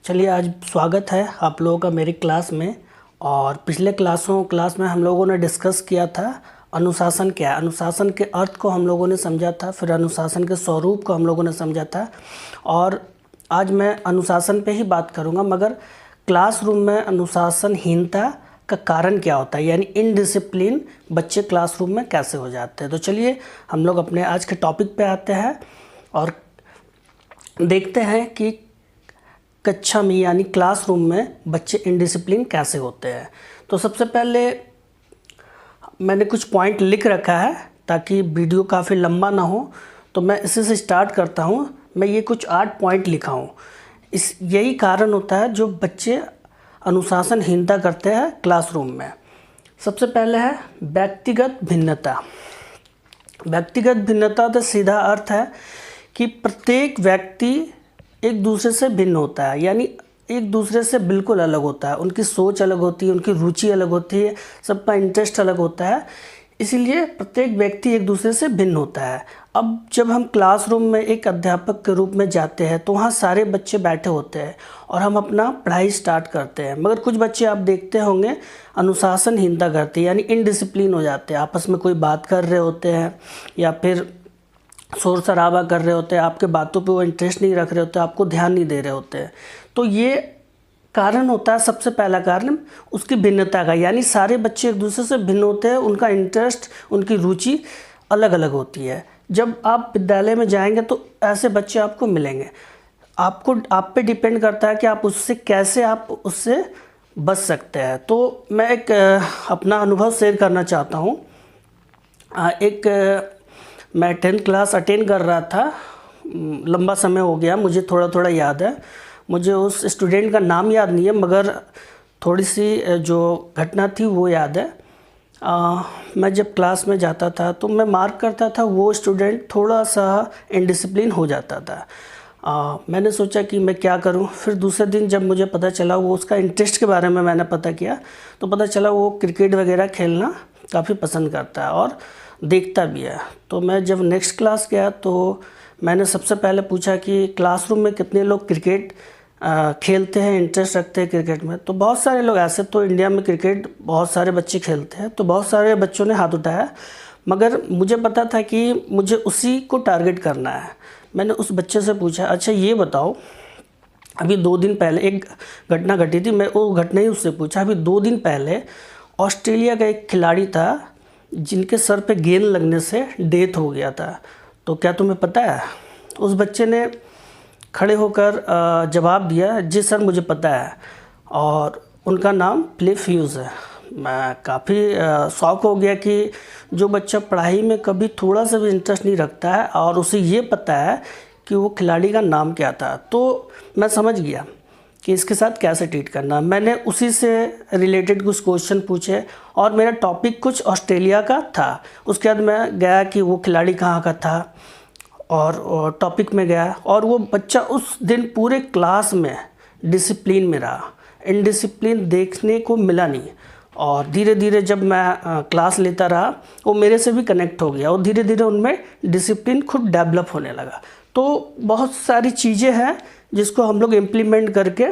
चलिए, आज स्वागत है आप लोगों का मेरी क्लास में। और पिछले क्लास में हम लोगों ने डिस्कस किया था अनुशासन क्या है। अनुशासन के अर्थ को हम लोगों ने समझा था, फिर अनुशासन के स्वरूप को हम लोगों ने समझा था। और आज मैं अनुशासन पे ही बात करूँगा, मगर क्लासरूम में अनुशासनहीनता का कारण क्या होता है, यानी इनडिसिप्लिन बच्चे क्लासरूम में कैसे हो जाते हैं। तो चलिए हम लोग अपने आज के टॉपिक पे आते हैं और देखते हैं कि कक्षा में यानी क्लासरूम में बच्चे इनडिसिप्लिन कैसे होते हैं। तो सबसे पहले मैंने कुछ पॉइंट लिख रखा है ताकि वीडियो काफ़ी लंबा ना हो, तो मैं इसी से स्टार्ट करता हूँ। मैं ये कुछ 8 पॉइंट लिखा हूँ। यही कारण होता है जो बच्चे अनुशासनहीनता करते हैं क्लासरूम में। सबसे पहले है व्यक्तिगत भिन्नता। व्यक्तिगत भिन्नता का सीधा अर्थ है कि प्रत्येक व्यक्ति एक दूसरे से भिन्न होता है, यानी एक दूसरे से बिल्कुल अलग होता है। उनकी सोच अलग होती है, उनकी रुचि अलग होती है, सबका इंटरेस्ट अलग होता है। इसीलिए प्रत्येक व्यक्ति एक दूसरे से भिन्न होता है। अब जब हम क्लासरूम में एक अध्यापक के रूप में जाते हैं तो वहाँ सारे बच्चे बैठे होते हैं और हम अपना पढ़ाई स्टार्ट करते हैं। मगर कुछ बच्चे आप देखते होंगे अनुशासनहीनता करते हैं, यानी इनडिसिप्लिन हो जाते हैं। आपस में कोई बात कर रहे होते हैं या फिर शोर शराबा कर रहे होते हैं, आपके बातों पे वो इंटरेस्ट नहीं रख रहे होते, आपको ध्यान नहीं दे रहे होते हैं। तो ये कारण होता है, सबसे पहला कारण उसकी भिन्नता का, यानी सारे बच्चे एक दूसरे से भिन्न होते हैं, उनका इंटरेस्ट, उनकी रुचि अलग अलग होती है। जब आप विद्यालय में जाएंगे तो ऐसे बच्चे आपको मिलेंगे। आप पे डिपेंड करता है कि आप उससे बच सकते हैं। तो मैं एक अपना अनुभव शेयर करना चाहता हूँ। मैं 10th क्लास अटेंड कर रहा था, लंबा समय हो गया, मुझे थोड़ा थोड़ा याद है। मुझे उस स्टूडेंट का नाम याद नहीं है, मगर थोड़ी सी जो घटना थी वो याद है। मैं जब क्लास में जाता था तो मैं मार्क करता था, वो स्टूडेंट थोड़ा सा इनडिसिप्लिन हो जाता था। मैंने सोचा कि मैं क्या करूं। फिर दूसरे दिन जब मुझे पता चला, वो उसका इंटरेस्ट के बारे में मैंने पता किया, तो पता चला वो क्रिकेट वगैरह खेलना काफ़ी पसंद करता है और देखता भी है। तो मैं जब नेक्स्ट क्लास गया तो मैंने सबसे पहले पूछा कि क्लासरूम में कितने लोग क्रिकेट खेलते हैं, इंटरेस्ट रखते हैं क्रिकेट में। तो बहुत सारे लोग, ऐसे तो इंडिया में क्रिकेट बहुत सारे बच्चे खेलते हैं, तो बहुत सारे बच्चों ने हाथ उठाया। मगर मुझे पता था कि मुझे उसी को टारगेट करना है। मैंने उस बच्चे से पूछा, अच्छा ये बताओ, अभी 2 दिन पहले एक घटना घटी थी, मैं वो घटना ही उससे पूछा। अभी 2 दिन पहले ऑस्ट्रेलिया का एक खिलाड़ी था जिनके सर पे गेंद लगने से डेथ हो गया था। तो क्या तुम्हें पता है? उस बच्चे ने खड़े होकर जवाब दिया, जी सर मुझे पता है, और उनका नाम फिलिप ह्यूज है। मैं काफ़ी शौक हो गया कि जो बच्चा पढ़ाई में कभी थोड़ा सा भी इंटरेस्ट नहीं रखता है और उसे ये पता है कि वो खिलाड़ी का नाम क्या था। तो मैं समझ गया कि इसके साथ कैसे ट्रीट करना। मैंने उसी से रिलेटेड कुछ क्वेश्चन पूछे और मेरा टॉपिक कुछ ऑस्ट्रेलिया का था। उसके बाद मैं गया कि वो खिलाड़ी कहाँ का था और टॉपिक में गया, और वो बच्चा उस दिन पूरे क्लास में डिसिप्लिन में रहा। इनडिसिप्लिन देखने को मिला नहीं। और धीरे धीरे जब मैं क्लास लेता रहा, वो मेरे से भी कनेक्ट हो गया और धीरे धीरे उनमें डिसिप्लिन खुद डेवलप होने लगा। तो बहुत सारी चीज़ें हैं जिसको हम लोग इम्प्लीमेंट करके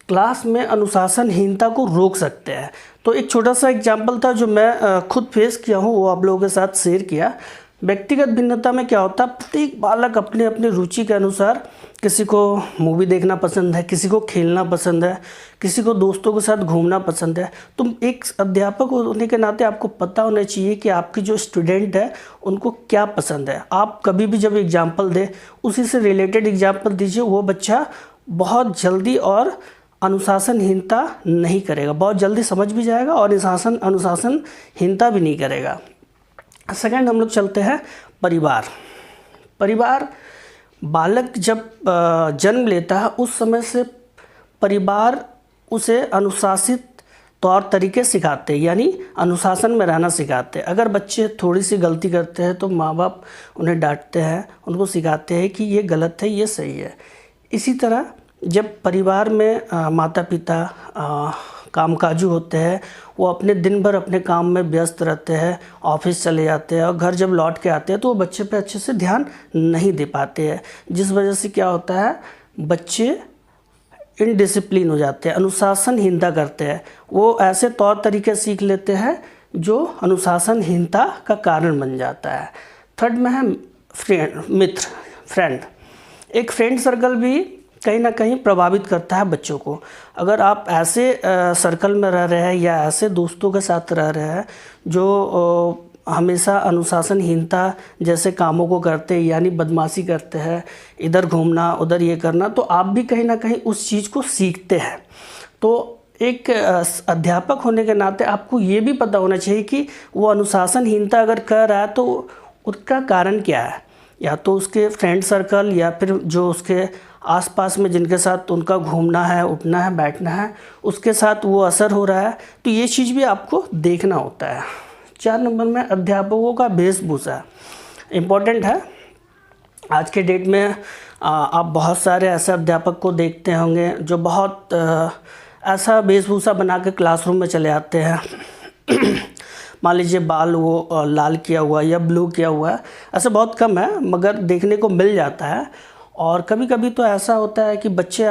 क्लास में अनुशासनहीनता को रोक सकते हैं। तो एक छोटा सा एग्जाम्पल था जो मैं खुद फेस किया हूँ, वो आप लोगों के साथ शेयर किया। व्यक्तिगत भिन्नता में क्या होता है, प्रत्येक बालक अपने अपने रुचि के अनुसार, किसी को मूवी देखना पसंद है, किसी को खेलना पसंद है, किसी को दोस्तों के साथ घूमना पसंद है। तो एक अध्यापक होने के नाते आपको पता होना चाहिए कि आपकी जो स्टूडेंट है उनको क्या पसंद है। आप कभी भी जब एग्जाम्पल दें, उसी से रिलेटेड एग्जाम्पल दीजिए। वो बच्चा बहुत जल्दी और अनुशासनहीनता नहीं करेगा, बहुत जल्दी समझ भी जाएगा और अनुशासनहीनता भी नहीं करेगा। सेकंड हम लोग चलते हैं परिवार। बालक जब जन्म लेता है उस समय से परिवार उसे अनुशासित तौर तरीके सिखाते हैं, यानी अनुशासन में रहना सिखाते हैं। अगर बच्चे थोड़ी सी गलती करते हैं तो माँ बाप उन्हें डांटते हैं, उनको सिखाते हैं कि ये गलत है, ये सही है। इसी तरह जब परिवार में माता पिता कामकाजी होते हैं, वो अपने दिन भर अपने काम में व्यस्त रहते हैं, ऑफिस चले जाते हैं और घर जब लौट के आते हैं तो वो बच्चे पे अच्छे से ध्यान नहीं दे पाते हैं, जिस वजह से क्या होता है, बच्चे इनडिसिप्लिन हो जाते हैं, अनुशासनहीनता करते हैं, वो ऐसे तौर तरीके सीख लेते हैं जो अनुशासनहीनता का कारण बन जाता है। थर्ड में है फ्रेंड। एक फ्रेंड सर्कल भी कहीं ना कहीं प्रभावित करता है बच्चों को। अगर आप ऐसे सर्कल में रह रहे हैं या ऐसे दोस्तों के साथ रह रहे हैं जो हमेशा अनुशासनहीनता जैसे कामों को करते हैं, यानी बदमाशी करते हैं, इधर घूमना उधर ये करना, तो आप भी कहीं ना कहीं उस चीज़ को सीखते हैं। तो एक अध्यापक होने के नाते आपको ये भी पता होना चाहिए कि वो अनुशासनहीनता अगर कर रहा है तो उसका कारण क्या है। या तो उसके फ्रेंड सर्कल या फिर जो उसके आसपास में जिनके साथ उनका घूमना है, उठना है, बैठना है, उसके साथ वो असर हो रहा है। तो ये चीज़ भी आपको देखना होता है। 4 नंबर में अध्यापकों का वेशभूषा इम्पोर्टेंट है। आज के डेट में आप बहुत सारे ऐसे अध्यापक को देखते होंगे जो बहुत ऐसा वेशभूषा बना के क्लासरूम में चले आते हैं। मान लीजिए बाल वो लाल किया हुआ या ब्लू किया हुआ है, ऐसा बहुत कम है मगर देखने को मिल जाता है। और कभी कभी तो ऐसा होता है कि बच्चे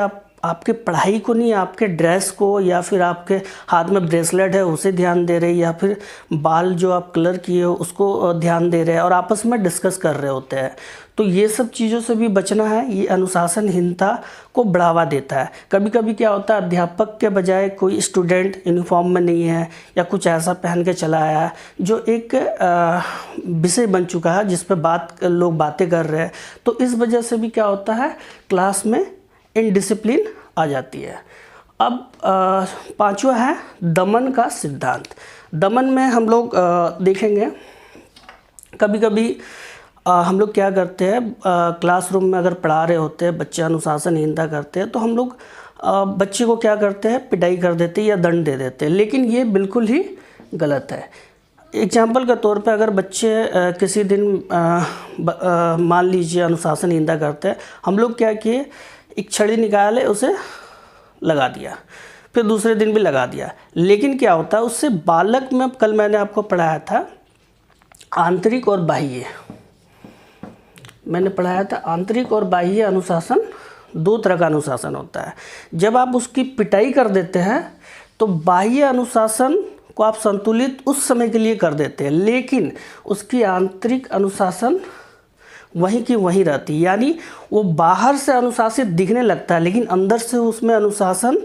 आपके पढ़ाई को नहीं, आपके ड्रेस को या फिर आपके हाथ में ब्रेसलेट है उसे ध्यान दे रहे, या फिर बाल जो आप कलर किए हो उसको ध्यान दे रहे हैं और आपस में डिस्कस कर रहे होते हैं। तो ये सब चीज़ों से भी बचना है, ये अनुशासनहीनता को बढ़ावा देता है। कभी कभी क्या होता है, अध्यापक के बजाय कोई स्टूडेंट यूनिफॉर्म में नहीं है या कुछ ऐसा पहन के चला आया है जो एक विषय बन चुका है जिस पर लोग बातें कर रहे हैं। तो इस वजह से भी क्या होता है, क्लास में इनडिसिप्लिन आ जाती है। अब 5वां है दमन का सिद्धांत। दमन में हम लोग देखेंगे कभी कभी हम लोग क्या करते हैं, क्लासरूम में अगर पढ़ा रहे होते हैं, बच्चे अनुशासनहीनता करते हैं तो हम लोग बच्चे को क्या करते हैं, पिटाई कर देते हैं या दंड दे देते हैं। लेकिन ये बिल्कुल ही गलत है। एग्जाम्पल के तौर पे अगर बच्चे किसी दिन मान लीजिए अनुशासनहीनता करते हैं, हम लोग क्या किए, एक छड़ी निकाले उसे लगा दिया, फिर दूसरे दिन भी लगा दिया। लेकिन क्या होता है उससे बालक में, कल मैंने आपको पढ़ाया था आंतरिक और बाह्य, मैंने पढ़ाया था आंतरिक और बाह्य अनुशासन, 2 तरह का अनुशासन होता है। जब आप उसकी पिटाई कर देते हैं तो बाह्य अनुशासन को आप संतुलित उस समय के लिए कर देते हैं, लेकिन उसकी आंतरिक अनुशासन वहीं की वहीं रहती है। यानी वो बाहर से अनुशासित दिखने लगता है लेकिन अंदर से उसमें अनुशासन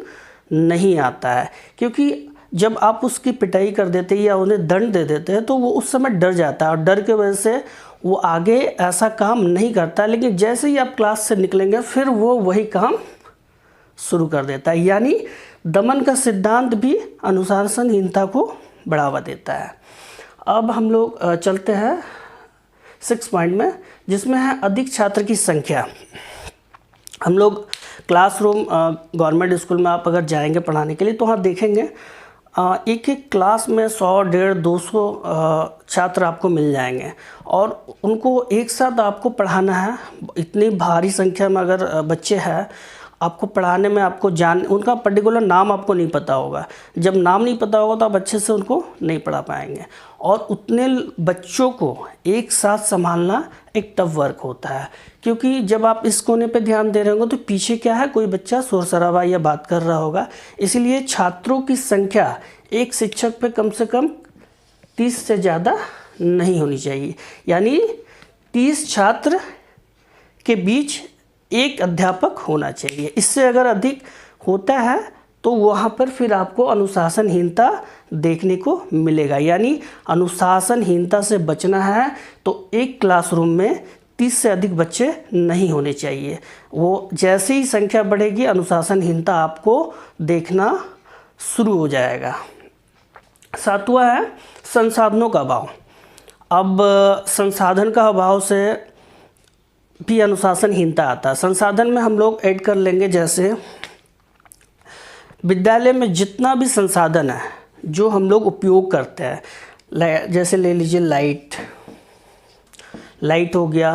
नहीं आता है। क्योंकि जब आप उसकी पिटाई कर देते हैं या उन्हें दंड दे देते हैं तो वो उस समय डर जाता है और डर के वजह से वो आगे ऐसा काम नहीं करता। लेकिन जैसे ही आप क्लास से निकलेंगे फिर वो वही काम शुरू कर देता है। यानी दमन का सिद्धांत भी अनुशासनहीनता को बढ़ावा देता है। अब हम लोग चलते हैं 6 पॉइंट में, जिसमें है अधिक छात्र की संख्या। हम लोग क्लासरूम गवर्नमेंट स्कूल में आप अगर जाएंगे पढ़ाने के लिए तो वहाँ देखेंगे एक एक क्लास में 100, 150, 200 छात्र आपको मिल जाएंगे और उनको एक साथ आपको पढ़ाना है। इतनी भारी संख्या में अगर बच्चे हैं, आपको पढ़ाने में आपको उनका पर्टिकुलर नाम आपको नहीं पता होगा। जब नाम नहीं पता होगा तो आप अच्छे से उनको नहीं पढ़ा पाएंगे। और उतने बच्चों को एक साथ संभालना एक टफ वर्क होता है, क्योंकि जब आप इस कोने पे ध्यान दे रहे होंगे तो पीछे क्या है, कोई बच्चा शोर शराबा या बात कर रहा होगा। इसलिए छात्रों की संख्या एक शिक्षक पे कम से कम 30 से ज़्यादा नहीं होनी चाहिए। यानी 30 छात्र के बीच एक अध्यापक होना चाहिए। इससे अगर अधिक होता है तो वहाँ पर फिर आपको अनुशासनहीनता देखने को मिलेगा। यानी अनुशासनहीनता से बचना है तो एक क्लासरूम में 30 से अधिक बच्चे नहीं होने चाहिए। वो जैसे ही संख्या बढ़ेगी अनुशासनहीनता आपको देखना शुरू हो जाएगा। 7वां है संसाधनों का अभाव। अब संसाधन का अभाव से भी अनुशासनहीनता आता है। संसाधन में हम लोग ऐड कर लेंगे, जैसे विद्यालय में जितना भी संसाधन है जो हम लोग उपयोग करते हैं, जैसे ले लीजिए लाइट हो गया,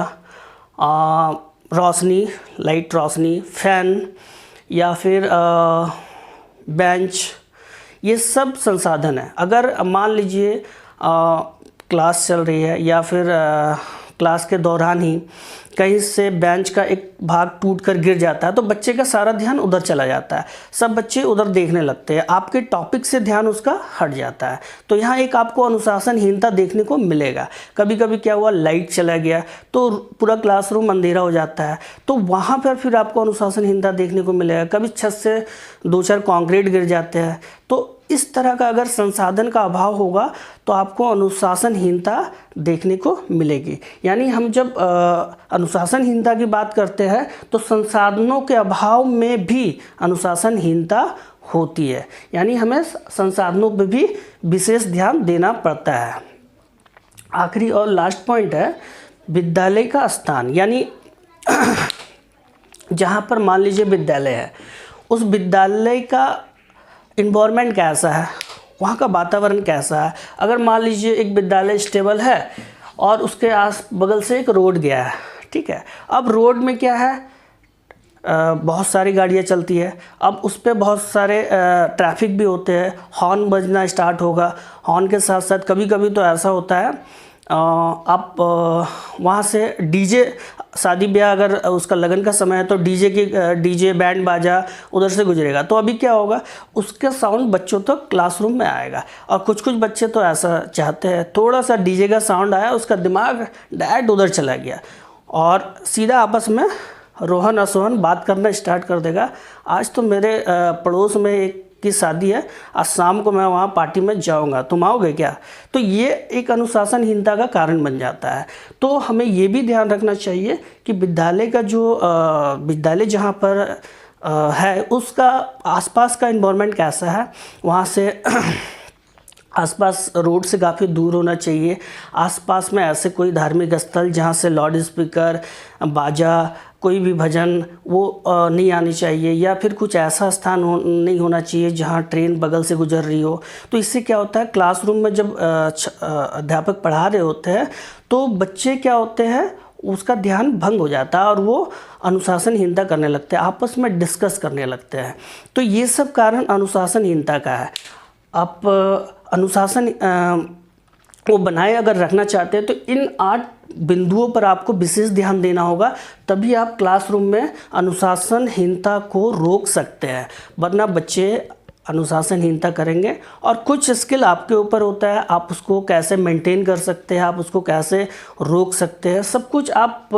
रोशनी, लाइट रोशनी, फैन या फिर बेंच, ये सब संसाधन है। अगर मान लीजिए क्लास चल रही है या फिर क्लास के दौरान ही कहीं से बेंच का एक भाग टूट कर गिर जाता है तो बच्चे का सारा ध्यान उधर चला जाता है, सब बच्चे उधर देखने लगते हैं, आपके टॉपिक से ध्यान उसका हट जाता है। तो यहाँ एक आपको अनुशासनहीनता देखने को मिलेगा। कभी कभी क्या हुआ, लाइट चला गया तो पूरा क्लासरूम अंधेरा हो जाता है, तो वहाँ पर फिर आपको अनुशासनहीनता देखने को मिलेगा। कभी छत से 2-4 कंक्रीट गिर जाते हैं, तो इस तरह का अगर संसाधन का अभाव होगा तो आपको अनुशासनहीनता देखने को मिलेगी। यानी हम जब अनुशासनहीनता की बात करते हैं तो संसाधनों के अभाव में भी अनुशासनहीनता होती है, यानी हमें संसाधनों पर भी विशेष ध्यान देना पड़ता है। आखिरी और लास्ट पॉइंट है विद्यालय का स्थान, यानी जहाँ पर मान लीजिए विद्यालय है, उस विद्यालय का इन्वायरमेंट कैसा है, वहाँ का वातावरण कैसा है। अगर मान लीजिए एक विद्यालय स्टेबल है और उसके आस बगल से एक रोड गया है, ठीक है, अब रोड में क्या है, बहुत सारी गाड़ियाँ चलती है, अब उस पर बहुत सारे ट्रैफिक भी होते हैं, हॉर्न बजना स्टार्ट होगा। हॉर्न के साथ साथ कभी कभी तो ऐसा होता है आप वहाँ से डीजे, शादी ब्याह अगर उसका लगन का समय है तो डीजे बैंड बाजा उधर से गुजरेगा, तो अभी क्या होगा, उसका साउंड बच्चों तक तो क्लासरूम में आएगा। और कुछ बच्चे तो ऐसा चाहते हैं, थोड़ा सा डीजे का साउंड आया, उसका दिमाग डायरेक्ट उधर चला गया और सीधा आपस में रोहन असोहन बात करना स्टार्ट कर देगा। आज तो मेरे पड़ोस में एक की शादी है, आज शाम को मैं वहाँ पार्टी में जाऊँगा, तुम आओगे क्या। तो ये एक अनुशासनहीनता का कारण बन जाता है। तो हमें ये भी ध्यान रखना चाहिए कि विद्यालय का जो विद्यालय जहाँ पर है उसका आसपास का इन्वायरमेंट कैसा है, वहाँ से आसपास रोड से काफ़ी दूर होना चाहिए। आसपास में ऐसे कोई धार्मिक स्थल जहाँ से लाउड स्पीकर, बाजा, कोई भी भजन वो नहीं आनी चाहिए, या फिर कुछ ऐसा स्थान नहीं होना चाहिए जहाँ ट्रेन बगल से गुजर रही हो। तो इससे क्या होता है, क्लासरूम में जब अध्यापक पढ़ा रहे होते हैं तो बच्चे क्या होते हैं, उसका ध्यान भंग हो जाता है और वो अनुशासनहीनता करने लगते हैं, आपस में डिस्कस करने लगते हैं। तो ये सब कारण अनुशासनहीनता का है। आप अनुशासन वो बनाए अगर रखना चाहते हैं तो इन 8 बिंदुओं पर आपको विशेष ध्यान देना होगा, तभी आप क्लासरूम में अनुशासनहीनता को रोक सकते हैं। वरना बच्चे अनुशासनहीनता करेंगे और कुछ स्किल आपके ऊपर होता है, आप उसको कैसे मेंटेन कर सकते हैं, आप उसको कैसे रोक सकते हैं, सब कुछ आप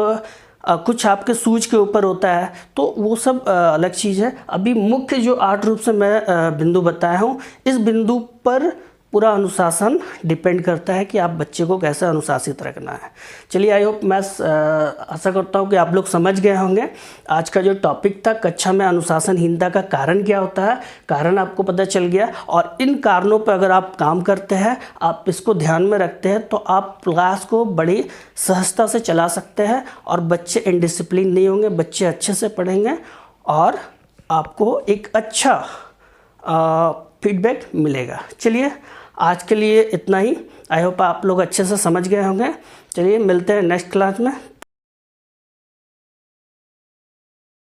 कुछ आपके सूझ के ऊपर होता है, तो वो सब अलग चीज़ है। अभी मुख्य जो 8 रूप से मैं बिंदु बताया हूँ, इस बिंदु पर पूरा अनुशासन डिपेंड करता है कि आप बच्चे को कैसे अनुशासित रखना है। चलिए, आई होप, मैं आशा करता हूँ कि आप लोग समझ गए होंगे। आज का जो टॉपिक था कक्षा में अनुशासनहीनता का कारण क्या होता है, कारण आपको पता चल गया। और इन कारणों पर अगर आप काम करते हैं, आप इसको ध्यान में रखते हैं, तो आप क्लास को बड़ी सहजता से चला सकते हैं और बच्चे इनडिसिप्लिन नहीं होंगे, बच्चे अच्छे से पढ़ेंगे और आपको एक अच्छा फीडबैक मिलेगा। चलिए, आज के लिए इतना ही। आई होप आप लोग अच्छे से समझ गए होंगे। चलिए, मिलते हैं नेक्स्ट क्लास में।